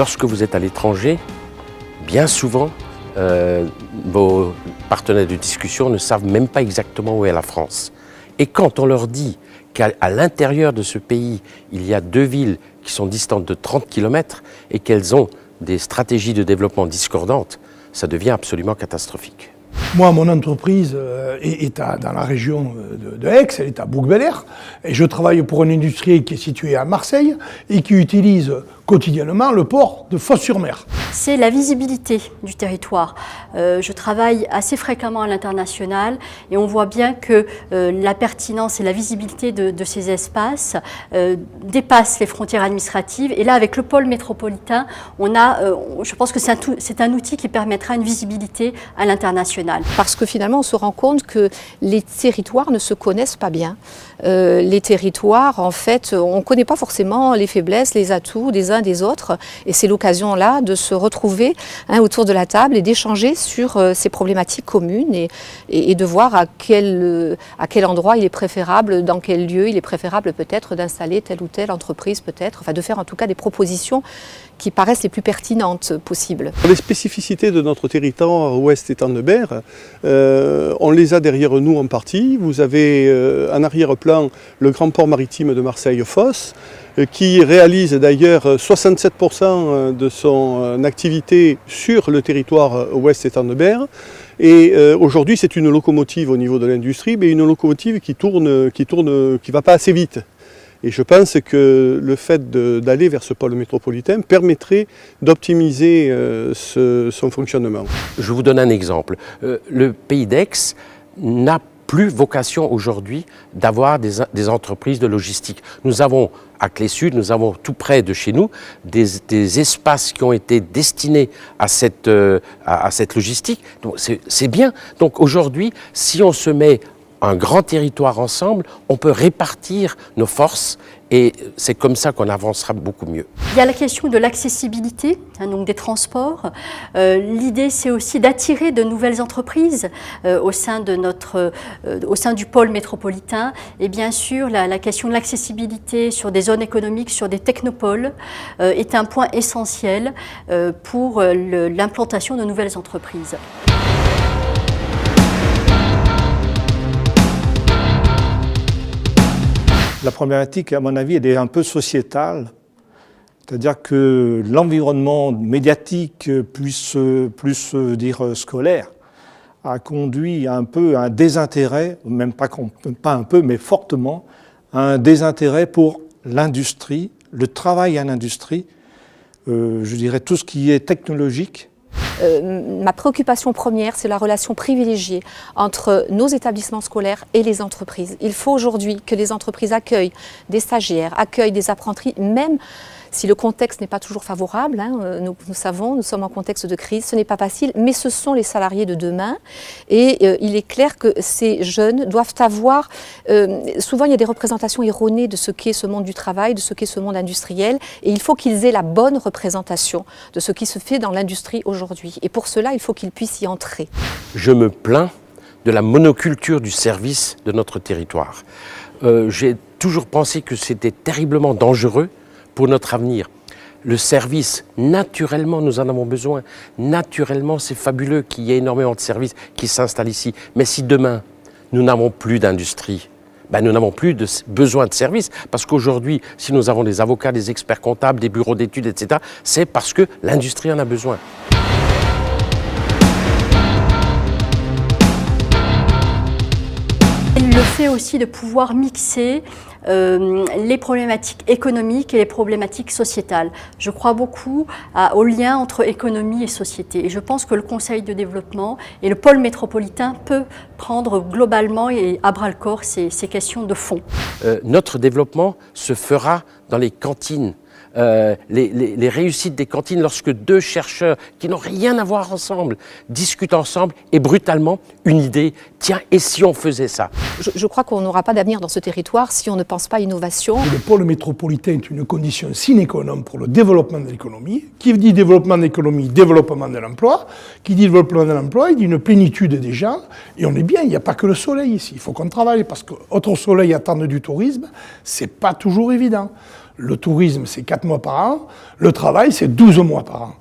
Lorsque vous êtes à l'étranger, bien souvent, vos partenaires de discussion ne savent même pas exactement où est la France. Et quand on leur dit qu'à l'intérieur de ce pays, il y a 2 villes qui sont distantes de 30 km et qu'elles ont des stratégies de développement discordantes, ça devient absolument catastrophique. Moi, mon entreprise est dans la région de Aix, elle est à Bouc-Bel-Air, et je travaille pour un industriel qui est situé à Marseille et qui utilise quotidiennement le port de Fos-sur-Mer. C'est la visibilité du territoire. Je travaille assez fréquemment à l'international et on voit bien que la pertinence et la visibilité de ces espaces dépassent les frontières administratives. Et là, avec le pôle métropolitain, je pense que c'est un outil qui permettra une visibilité à l'international. Parce que finalement, on se rend compte que les territoires ne se connaissent pas bien. Les territoires, en fait, on ne connaît pas forcément les faiblesses, les atouts des uns des autres. Et c'est l'occasion là de se retrouver autour de la table et d'échanger sur ces problématiques communes et de voir à quel endroit il est préférable, dans quel lieu il est préférable peut-être d'installer telle ou telle entreprise peut-être, enfin de faire en tout cas des propositions qui paraissent les plus pertinentes possibles. Les spécificités de notre territoire ouest étang-de-Berre, on les a derrière nous en partie. Vous avez en arrière-plan le grand port maritime de Marseille-Fos, qui réalise d'ailleurs 67% de son activité sur le territoire ouest étang-de-Berre. Et aujourd'hui, c'est une locomotive au niveau de l'industrie, mais une locomotive qui va pas assez vite. Et je pense que le fait d'aller vers ce pôle métropolitain permettrait d'optimiser son fonctionnement. Je vous donne un exemple. Le pays d'Aix n'a plus vocation aujourd'hui d'avoir des entreprises de logistique. Nous avons à Clé-Sud, nous avons tout près de chez nous des espaces qui ont été destinés à cette logistique. Donc c'est bien. Donc aujourd'hui, si on se met un grand territoire ensemble, on peut répartir nos forces et c'est comme ça qu'on avancera beaucoup mieux. Il y a la question de l'accessibilité, donc des transports. L'idée, c'est aussi d'attirer de nouvelles entreprises au sein du pôle métropolitain. Et bien sûr, la question de l'accessibilité sur des zones économiques, sur des technopoles, est un point essentiel pour l'implantation de nouvelles entreprises. La problématique, à mon avis, elle est un peu sociétale, c'est-à-dire que l'environnement médiatique plus dire scolaire a conduit un peu à un désintérêt, même pas un peu, mais fortement, à un désintérêt pour l'industrie, le travail à l'industrie, je dirais tout ce qui est technologique. Ma préoccupation première, c'est la relation privilégiée entre nos établissements scolaires et les entreprises. Il faut aujourd'hui que les entreprises accueillent des stagiaires, accueillent des apprentis, même si le contexte n'est pas toujours favorable. Nous savons, nous sommes en contexte de crise, ce n'est pas facile, mais ce sont les salariés de demain. Et il est clair que ces jeunes doivent avoir... souvent, il y a des représentations erronées de ce qu'est ce monde du travail, de ce qu'est ce monde industriel. Et il faut qu'ils aient la bonne représentation de ce qui se fait dans l'industrie aujourd'hui. Et pour cela, il faut qu'ils puissent y entrer. Je me plains de la monoculture du service de notre territoire. J'ai toujours pensé que c'était terriblement dangereux pour notre avenir. Le service, naturellement, nous en avons besoin. Naturellement, c'est fabuleux qu'il y ait énormément de services qui s'installent ici. Mais si demain, nous n'avons plus d'industrie, nous n'avons plus besoin de services. Parce qu'aujourd'hui, si nous avons des avocats, des experts comptables, des bureaux d'études, etc., c'est parce que l'industrie en a besoin. Le fait aussi de pouvoir mixer les problématiques économiques et les problématiques sociétales. Je crois beaucoup au lien entre économie et société. Et je pense que le Conseil de développement et le pôle métropolitain peut prendre globalement et à bras-le-corps ces questions de fond. Notre développement se fera dans les cantines. Les réussites des cantines lorsque 2 chercheurs qui n'ont rien à voir ensemble discutent ensemble et brutalement une idée, tiens, et si on faisait ça? Je crois qu'on n'aura pas d'avenir dans ce territoire si on ne pense pas innovation. Le pôle métropolitain est une condition sine qua non pour le développement de l'économie. Qui dit développement de l'économie, développement de l'emploi. Qui dit développement de l'emploi, il dit une plénitude des gens. Et on est bien, il n'y a pas que le soleil ici. Il faut qu'on travaille parce qu'autre soleil attendre du tourisme, c'est pas toujours évident. Le tourisme, c'est 4 mois par an. Le travail, c'est 12 mois par an.